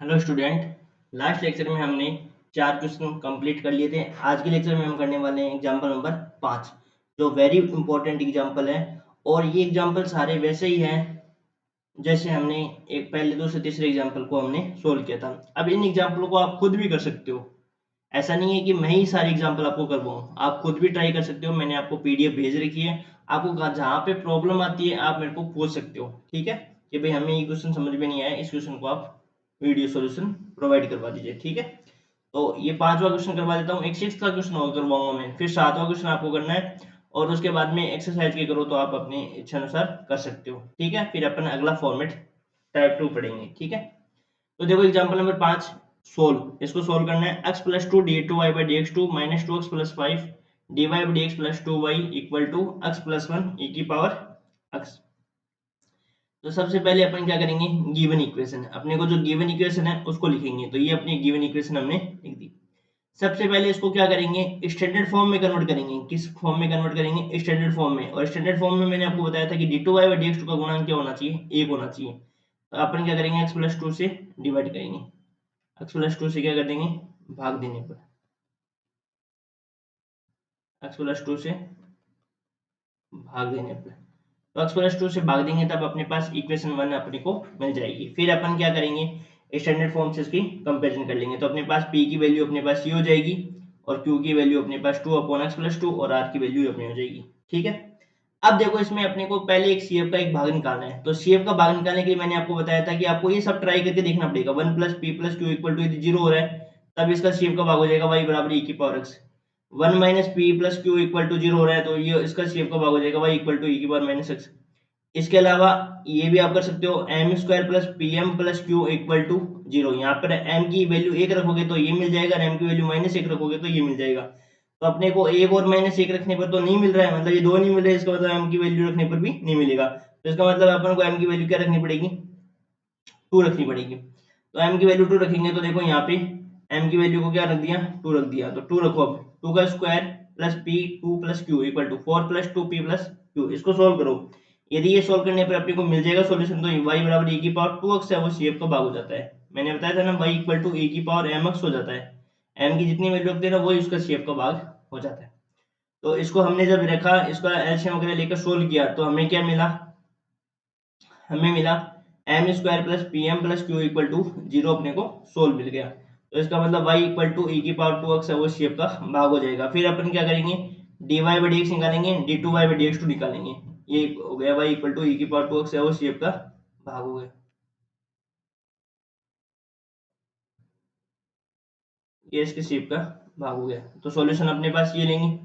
Hello student. Last lecture में हमने 4 question complete कर लिए थे। आज के लेक्चर में हम करने वाले हैं एग्जाम्पल नंबर 5, जो वेरी इंपॉर्टेंट एग्जाम्पल है। और ये एग्जाम्पल सारे वैसे ही हैं जैसे हमने एक पहले दूसरे तीसरे एग्जाम्पल को हमने सोल्व किया था। अब इन एग्जाम्पलों को आप खुद भी कर सकते हो। ऐसा नहीं है कि मैं ही सारे एग्जाम्पल आपको करवाऊँ, आप खुद भी ट्राई कर सकते हो। मैंने आपको पीडीएफ भेज रखी है। आपको जहाँ पे प्रॉब्लम आती है आप मेरे को पूछ सकते हो, ठीक है, कि भाई हमें ये क्वेश्चन समझ में नहीं आया, इस क्वेश्चन को आप वीडियो सॉल्यूशन प्रोवाइड करवा दीजिए, ठीक है। तो ये 5वां क्वेश्चन करवा देता हूँ, एक 6th का क्वेश्चन और करवाऊंगा मैं, फिर 7वां क्वेश्चन आपको करना है। और उसके बाद में एक्सरसाइज के करो तो आप अपनी इच्छा अनुसार कर सकते हो, ठीक है। फिर अपन अगला फॉर्मेट टाइप 2 पढ़ेंगे, ठीक है। तो देखो एग्जांपल नंबर 5, सोल्व। इसको सोल्व करना है x plus 2 d two Y by D x two minus 2x plus 5 d Y by D x plus 2y equal to x plus 1 e की पावर x। तो सबसे पहले अपन क्या करेंगे, गिवन इक्वेशन, अपने को जो गिवन इक्वेशन है उसको लिखेंगे। तो ये अपनी गिवन इक्वेशन हमने लिख दी। सबसे पहले इसको क्या करेंगे, स्टैंडर्ड फॉर्म में कन्वर्ट करेंगे। किस फॉर्म में कन्वर्ट करेंगे, स्टैंडर्ड फॉर्म में। और स्टैंडर्ड फॉर्म में मैंने आपको बताया था कि d two Y by D x two का गुणांक क्या होना चाहिए, 1 होना चाहिए। तो अपन क्या करेंगे, x प्लस 2 से डिवाइड करेंगे, x प्लस 2 से क्या कर देंगे, भाग देने पर, x प्लस 2 से भाग देने पर। तो x प्लस 2 से भाग देंगे तब अपने पास इक्वेशन 1 अपने को मिल जाएगी। फिर अपन क्या करेंगे, स्टैंडर्ड फॉर्म से इसकी कंपेरिजन कर लेंगे। तो अपने पास p की वैल्यू अपने पास ये हो जाएगी और q की वैल्यू अपने पास 2 अपॉन x प्लस 2 और r की वैल्यू अपनी हो जाएगी, ठीक है। अब देखो इसमें अपने को पहले एक CF का एक भाग निकालना है। तो CF का भाग निकालने के लिए मैंने आपको बताया था कि आपको ये सब ट्राई करके देखना पड़ेगा। 1 plus p plus q equal to, यदि 0 हो रहा है तब इसका CF का भाग हो जाएगा y बराबर e की power x। 1 minus p plus q equal to 0 हो रहा है तो ये इसका CF का भाग हो जाएगा y इक्वल टू e की पावर माइनस x। इसके अलावा ये भी आप कर सकते हो, m square plus p m plus q equal to 0। यहाँ पर एम की वैल्यू 1 रखोगे तो ये मिल जाएगा, और एम की वैल्यू माइनस 1 रखोगे तो ये मिल जाएगा। तो अपने को 1 और माइनस 1 रखने पर तो नहीं मिल रहा है, मतलब ये दो नहीं मिल रहे, इसका मतलब एम की वैल्यू रखने पर भी नहीं मिलेगा। तो इसका मतलब अपन को एम की वैल्यू क्या रखनी पड़ेगी, 2 रखनी पड़ेगी। तो एम की वैल्यू 2 रखेंगे तो देखो यहाँ पे एम की वैल्यू को क्या रख दिया, 2 रख दिया। तो 2 रखो, अब 2 का square plus p 2 plus q equal to 4 plus 2 p plus q. इसको सोल्व करो। यदि ये सोल्व करने पर अपने को मिल जाएगा सॉल्यूशन, तो y बराबर e की पावर 2x है, वो CF का भाग हो जाता है। मैंने बताया था ना, y इक्वल टू e की पावर mx हो जाता है। m की जितनी वैल्यू रखते हैं ना वही उसका CF का भाग हो जाता है। तो इसको हमने जब रखा, इसका एलसीएम वगैरह लेकर सोल्व किया तो हमें क्या मिला, हमें मिला m square plus p m plus q equal to 0 अपने को सोल्व मिल गया। तो इसका मतलब y इक्वल टू e की पावर 2x है, वो शेप का भाग हो जाएगा। फिर अपन क्या करेंगे, dy बाई डी एक्स निकालेंगे, D two Y by D x two निकालेंगे। ये हो गया y इक्वल टू e की पावर 2x है, वो शेप का भाग हो गया। ये इसके शेप का भाग हो गया। तो सॉल्यूशन अपने पास ये लेंगे,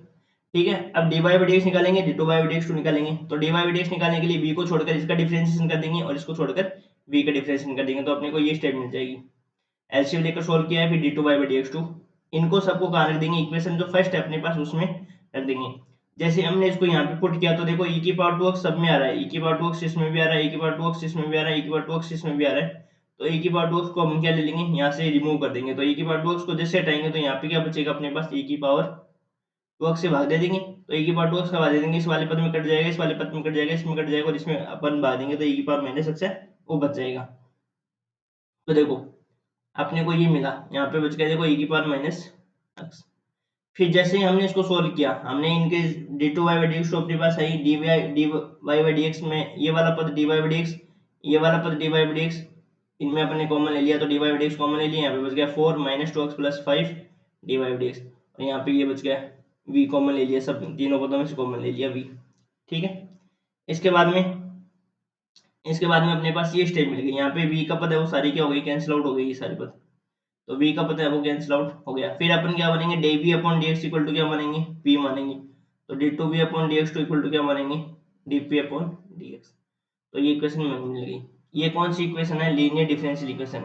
ठीक है। अब D Y by D x निकालेंगे, D two Y by D x two निकालेंगे। तो D Y by D X निकालने के लिए v को छोड़कर इसका डिफरेंशिएशन कर देंगे और इसको छोड़कर v का डिफरेंशिएशन कर देंगे। तो अपने को ये स्टेप मिल जाएगी। एलसीएम लेकर सोल्व किया है, फिर d two Y by D x two, इनको सबको कहाँ रख देंगे, इक्वेशन जो फर्स्ट है अपने पास उसमें रख देंगे। जैसे हमने इसको यहाँ पे पुट किया तो देखो e की पावर 2x सब में आ रहा है, e की पावर 2x इसमें भी आ रहा है, e की पावर 2x इसमें भी आ रहा है, e की पावर 2x इसमें भी आ रहा है। तो e की पावर 2x को हम क्या ले लेंगे, यहाँ से रिमूव कर देंगे। तो e की पावर 2x को जैसे हटाएंगे तो यहाँ पे क्या बचेगा अपने पास, e की पावर 2x से भाग दे देंगे। तो e की पावर 2x का भाग दे देंगे, इस वाले पद में कट जाएगा, इस वाले पद में कट जाएगा, इसमें कट जाएगा, और इसमें अपन भाग देंगे तो e की पावर माइनस x है, वो बच जाएगा। तो देखो अपने को ये मिला, यहाँ पे बच गया देखो e की पावर माइनस x। फिर जैसे ही हमने इसको सोल्व किया, हमने इनके d two Y by D x two अपने पास है, d Y by D x में ये वाला पद d Y by D x, ये वाला पद d Y by D x, इनमें अपने कॉमन ले लिया तो D Y by D x common ले लिया। यहाँ पे बच गया 4 minus 2x plus 5 d Y by D x, और यहाँ पे ये बच गया v कॉमन ले लिया, सब तीनों पदों में से कॉमन ले लिया v, ठीक है। इसके बाद में अपने पास ये स्टेप मिल गई। यहाँ पे v का पद है वो सारी क्या हो गई, कैंसिल आउट हो गई ये सारी पद। तो v का पता है वो कैंसिल आउट हो गया। फिर अपन क्या बनेंगे, d v upon d x equal to क्या मानेंगे, p मानेंगे। तो d two v upon d x two equal to क्या मानेंगे, d p upon d x. तो ये इक्वेशन मिल गई। ये कौन सी इक्वेशन है, linear differential equation,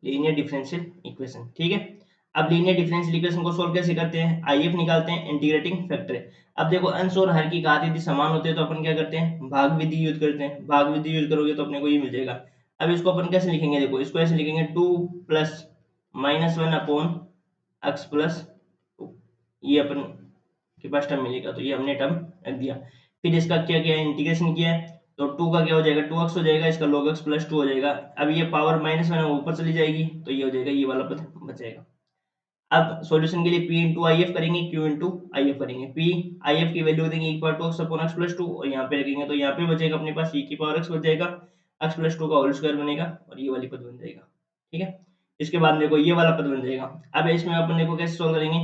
linear differential equation, ठीक है। अब लीनियर डिफरेंशियल इक्वेशन को सोल्व कैसे करते हैं, आईएफ निकालते हैं, इंटीग्रेटिंग फैक्टर। अब देखो अंश और हर की घात यदि समान होते हैं तो अपन क्या करते हैं, भाग विधि यूज करते हैं। भाग विधि यूज करोगे तो अपने को ये मिल जाएगा। अब इसको अपन कैसे लिखेंगे, देखो इसको ऐसे लिखेंगे 2 plus minus 1 upon x plus 2, ये अपन के पास टर्म मिलेगा। तो ये हमने टर्म रख दिया। फिर इसका क्या किया, इंटीग्रेशन किया है। तो 2 का क्या हो जाएगा 2x हो जाएगा, इसका log x प्लस 2 हो जाएगा। अब ये पावर माइनस में ऊपर चली जाएगी तो ये हो जाएगा, ये वाला पद बचेगा। अब सॉल्यूशन के लिए p इंटू आई एफ करेंगे, q इंटू आई एफ करेंगे। p आई एफ की वैल्यू देंगे equal to x upon x plus 2 और यहाँ पे रखेंगे तो यहाँ पे बचेगा अपने पास e की पावर x बच जाएगा, x प्लस 2 का होल स्क्वायर बनेगा और ये वाली पद बन जाएगा। ठीक है, इसके बाद देखो ये वाला पद बन जाएगा। अब इसमें अपन देखो कैसे सोल्व करेंगे,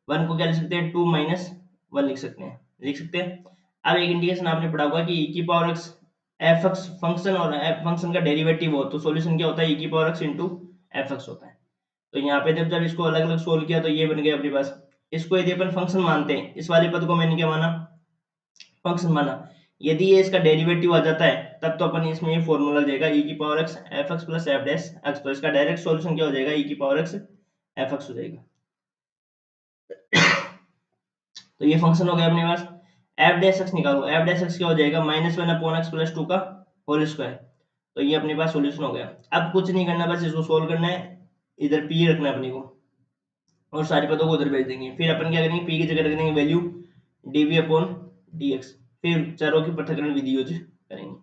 1 को क्या लिख सकते हैं 2 माइनस 1 लिख सकते हैं। अब एक इंडिकेशन आपने पढ़ा होगा कि e की power x F x function और एफ फंक्शन का डेरिवेटिव हो तो सॉल्यूशन क्या होता है e की power x into F x होता है। तो यहाँ पे जब जब इसको अलग अलग सोल्व किया तो ये बन गया अपने पास। इसको यदि अपन फंक्शन मानते हैं, इस वाले पद को मैंने क्या माना फंक्शन माना, यदि ये इसका डेरिवेटिव आ जाता है तब तो अपन इसमें ये फॉर्मूला लग जाएगा e की power x F x plus F dash x, तो इसका डायरेक्ट सॉल्यूशन क्या हो जाएगा e की पावर x एफ एक्स हो जाएगा। तो ये फंक्शन हो गया अपने पास। एफ डैश एक्स निकालो, एफ डैश एक्स क्या हो जाएगा माइनस 1 अपॉन एक्स प्लस 2 का होल स्क्वायर। तो ये अपने पास सॉल्यूशन हो गया। अब कुछ नहीं करना, बस इसको सोल्व करना है, इधर p रखना है अपने को और सारे पदों को उधर भेज देंगे। फिर अपन क्या करेंगे p की जगह रख देंगे वैल्यू dv अपॉन dx, फिर चरों के पृथक्करण विधि यूज करेंगे,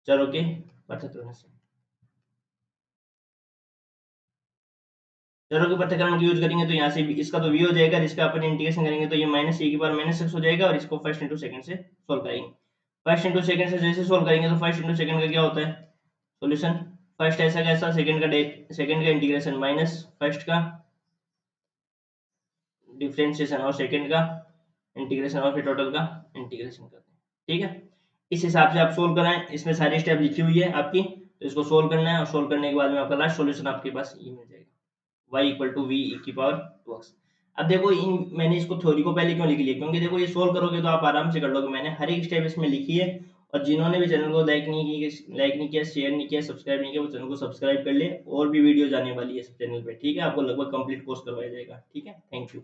चरों के पृथक्करण से चरों के पृथक्करण यूज करेंगे तो यहाँ से इसका तो v हो जाएगा, इसका अपन इंटीग्रेशन करेंगे तो ये माइनस e की पावर माइनस एक्स हो जाएगा और इसको फर्स्ट इंटू सेकंड से सोल्व करेंगे। फर्स्ट इंटू सेकंड से जैसे सोल्व करेंगे तो फर्स्ट इंटू सेकंड का क्या होता है सॉल्यूशन, फर्स्ट ऐसा कैसा सेकंड का इंटीग्रेशन माइनस फर्स्ट का डिफरेंशिएशन और सेकंड का इंटीग्रेशन और फिर टोटल का इंटीग्रेशन करते हैं। ठीक है, इस हिसाब से आप सोल्व कराएं, इसमें सारी स्टेप लिखी हुई है आपकी, तो इसको सोल्व करना है और सोल्व करने के बाद में आपका लास्ट सॉल्यूशन आपके पास ये मिल जाएगा y equal to v e की पावर 2x। अब देखो मैंने इसको थ्योरी को पहले क्यों लिख लिया, क्योंकि देखो ये सोल्व करोगे तो आप आराम से कर लोगे। मैंने हर एक स्टेप इसमें लिखी है और जिन्होंने भी चैनल को लाइक नहीं किया शेयर नहीं किया सब्सक्राइब नहीं किया वो चैनल को सब्सक्राइब कर ले, और भी वीडियो आने वाली है इस चैनल पे। ठीक है, आपको लगभग कंप्लीट कोर्स करवाया जाएगा। ठीक है, थैंक यू।